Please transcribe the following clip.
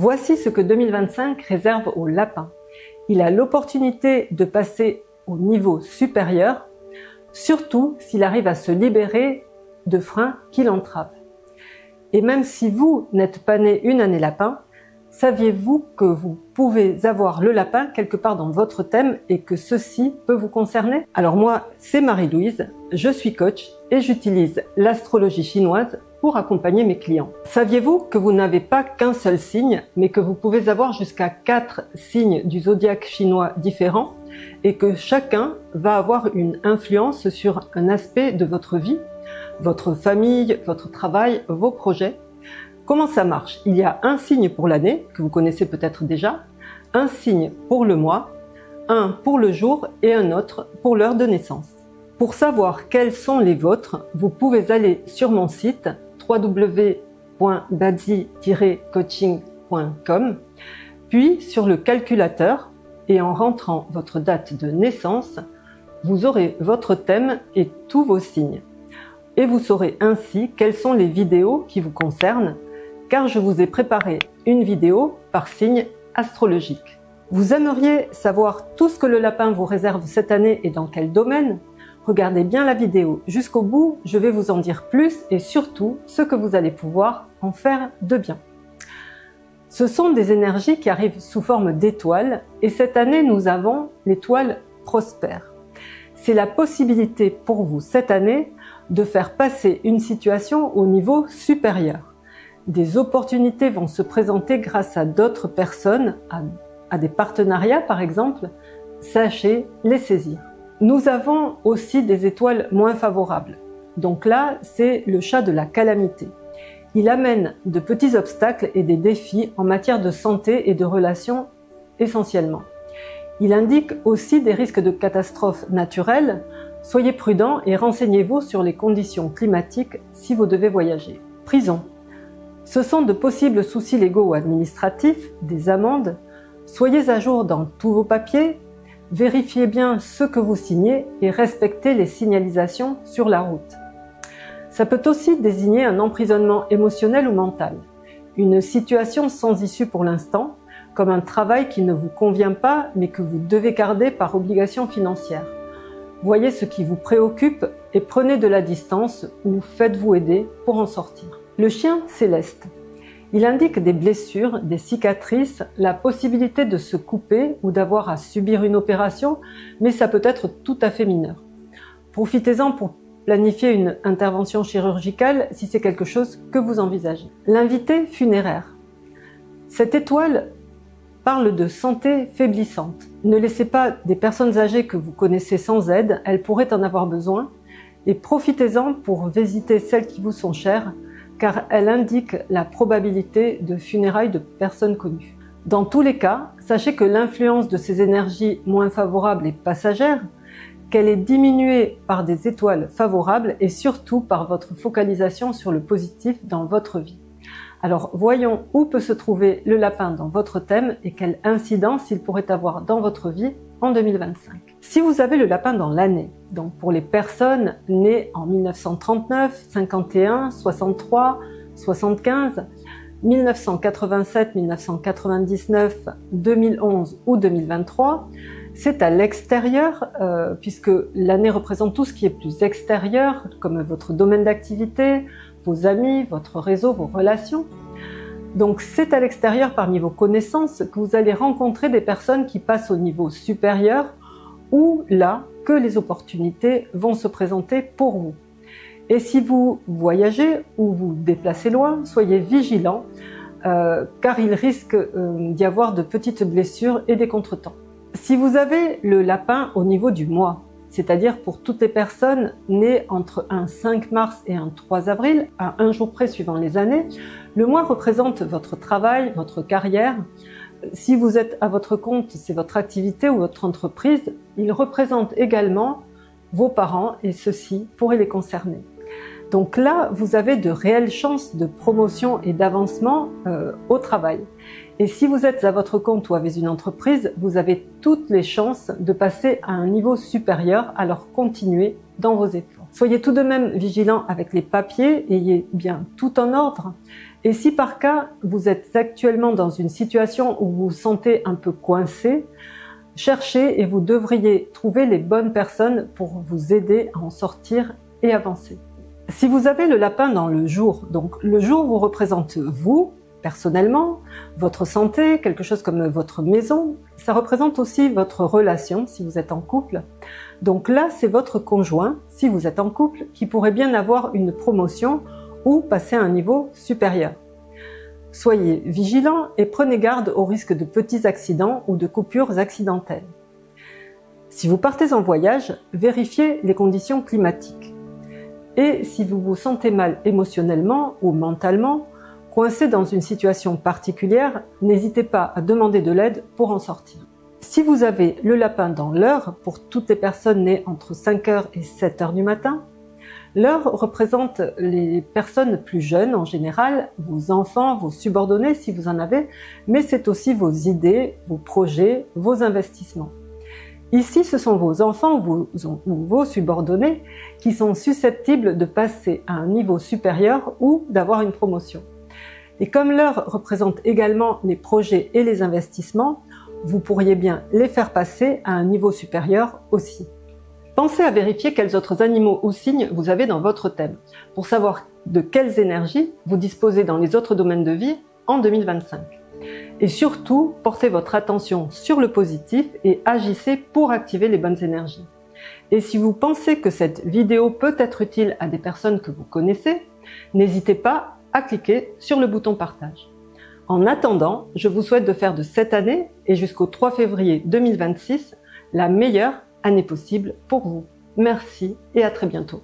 Voici ce que 2025 réserve au lapin. Il a l'opportunité de passer au niveau supérieur, surtout s'il arrive à se libérer de freins qui l'entravent. Et même si vous n'êtes pas né une année lapin, saviez-vous que vous pouvez avoir le lapin quelque part dans votre thème et que ceci peut vous concerner? Alors moi, c'est Marie-Louise, je suis coach et j'utilise l'astrologie chinoise pour accompagner mes clients. Saviez-vous que vous n'avez pas qu'un seul signe, mais que vous pouvez avoir jusqu'à 4 signes du zodiaque chinois différents et que chacun va avoir une influence sur un aspect de votre vie, votre famille, votre travail, vos projets? Comment ça marche? Il y a un signe pour l'année, que vous connaissez peut-être déjà, un signe pour le mois, un pour le jour et un autre pour l'heure de naissance. Pour savoir quels sont les vôtres, vous pouvez aller sur mon site www.badzi-coaching.com, puis sur le calculateur, et en rentrant votre date de naissance, vous aurez votre thème et tous vos signes. Et vous saurez ainsi quelles sont les vidéos qui vous concernent, car je vous ai préparé une vidéo par signe astrologique. Vous aimeriez savoir tout ce que le lapin vous réserve cette année et dans quel domaine? Regardez bien la vidéo jusqu'au bout, je vais vous en dire plus et surtout ce que vous allez pouvoir en faire de bien. Ce sont des énergies qui arrivent sous forme d'étoiles et cette année nous avons l'étoile prospère. C'est la possibilité pour vous cette année de faire passer une situation au niveau supérieur. Des opportunités vont se présenter grâce à d'autres personnes, à des partenariats par exemple. Sachez les saisir. Nous avons aussi des étoiles moins favorables. Donc là, c'est le chat de la calamité. Il amène de petits obstacles et des défis en matière de santé et de relations essentiellement. Il indique aussi des risques de catastrophes naturelles. Soyez prudents et renseignez-vous sur les conditions climatiques si vous devez voyager. Prison. Ce sont de possibles soucis légaux ou administratifs, des amendes. Soyez à jour dans tous vos papiers, vérifiez bien ce que vous signez et respectez les signalisations sur la route. Ça peut aussi désigner un emprisonnement émotionnel ou mental, une situation sans issue pour l'instant, comme un travail qui ne vous convient pas mais que vous devez garder par obligation financière. Voyez ce qui vous préoccupe et prenez de la distance ou faites-vous aider pour en sortir. Le chien céleste. Il indique des blessures, des cicatrices, la possibilité de se couper ou d'avoir à subir une opération, mais ça peut être tout à fait mineur. Profitez-en pour planifier une intervention chirurgicale si c'est quelque chose que vous envisagez. L'invité funéraire. Cette étoile parle de santé faiblissante. Ne laissez pas des personnes âgées que vous connaissez sans aide, elles pourraient en avoir besoin, et profitez-en pour visiter celles qui vous sont chères, car elle indique la probabilité de funérailles de personnes connues. Dans tous les cas, sachez que l'influence de ces énergies moins favorables est passagère, qu'elle est diminuée par des étoiles favorables et surtout par votre focalisation sur le positif dans votre vie. Alors voyons où peut se trouver le lapin dans votre thème et quelle incidence il pourrait avoir dans votre vie en 2025. Si vous avez le lapin dans l'année, donc pour les personnes nées en 1939, 51, 63, 75, 1987, 1999, 2011 ou 2023, c'est à l'extérieur, puisque l'année représente tout ce qui est plus extérieur, comme votre domaine d'activité, vos amis, votre réseau, vos relations. Donc c'est à l'extérieur parmi vos connaissances que vous allez rencontrer des personnes qui passent au niveau supérieur ou là que les opportunités vont se présenter pour vous. Et si vous voyagez ou vous déplacez loin, soyez vigilants car il risque d'y avoir de petites blessures et des contretemps. Si vous avez le lapin au niveau du mois, c'est-à-dire pour toutes les personnes nées entre un 5 mars et un 3 avril, à un jour près suivant les années, le mois représente votre travail, votre carrière. Si vous êtes à votre compte, c'est votre activité ou votre entreprise. Il représente également vos parents et ceux-ci pourraient les concerner. Donc là, vous avez de réelles chances de promotion et d'avancement au travail. Et si vous êtes à votre compte ou avez une entreprise, vous avez toutes les chances de passer à un niveau supérieur, alors continuez dans vos efforts. Soyez tout de même vigilants avec les papiers, ayez bien tout en ordre. Et si par cas, vous êtes actuellement dans une situation où vous vous sentez un peu coincé, cherchez et vous devriez trouver les bonnes personnes pour vous aider à en sortir et avancer. Si vous avez le lapin dans le jour, donc le jour vous représente vous, personnellement, votre santé, quelque chose comme votre maison, ça représente aussi votre relation si vous êtes en couple. Donc là, c'est votre conjoint, si vous êtes en couple, qui pourrait bien avoir une promotion ou passer à un niveau supérieur. Soyez vigilants et prenez garde au risque de petits accidents ou de coupures accidentelles. Si vous partez en voyage, vérifiez les conditions climatiques. Et si vous vous sentez mal émotionnellement ou mentalement, coincé dans une situation particulière, n'hésitez pas à demander de l'aide pour en sortir. Si vous avez le lapin dans l'heure, pour toutes les personnes nées entre 5h et 7h du matin, l'heure représente les personnes plus jeunes en général, vos enfants, vos subordonnés si vous en avez, mais c'est aussi vos idées, vos projets, vos investissements. Ici, ce sont vos enfants ou vos subordonnés qui sont susceptibles de passer à un niveau supérieur ou d'avoir une promotion. Et comme l'heure représente également les projets et les investissements, vous pourriez bien les faire passer à un niveau supérieur aussi. Pensez à vérifier quels autres animaux ou signes vous avez dans votre thème, pour savoir de quelles énergies vous disposez dans les autres domaines de vie en 2025. Et surtout, portez votre attention sur le positif et agissez pour activer les bonnes énergies. Et si vous pensez que cette vidéo peut être utile à des personnes que vous connaissez, n'hésitez pas à cliquer sur le bouton partage. En attendant, je vous souhaite de faire de cette année et jusqu'au 3 février 2026 la meilleure année possible pour vous. Merci et à très bientôt.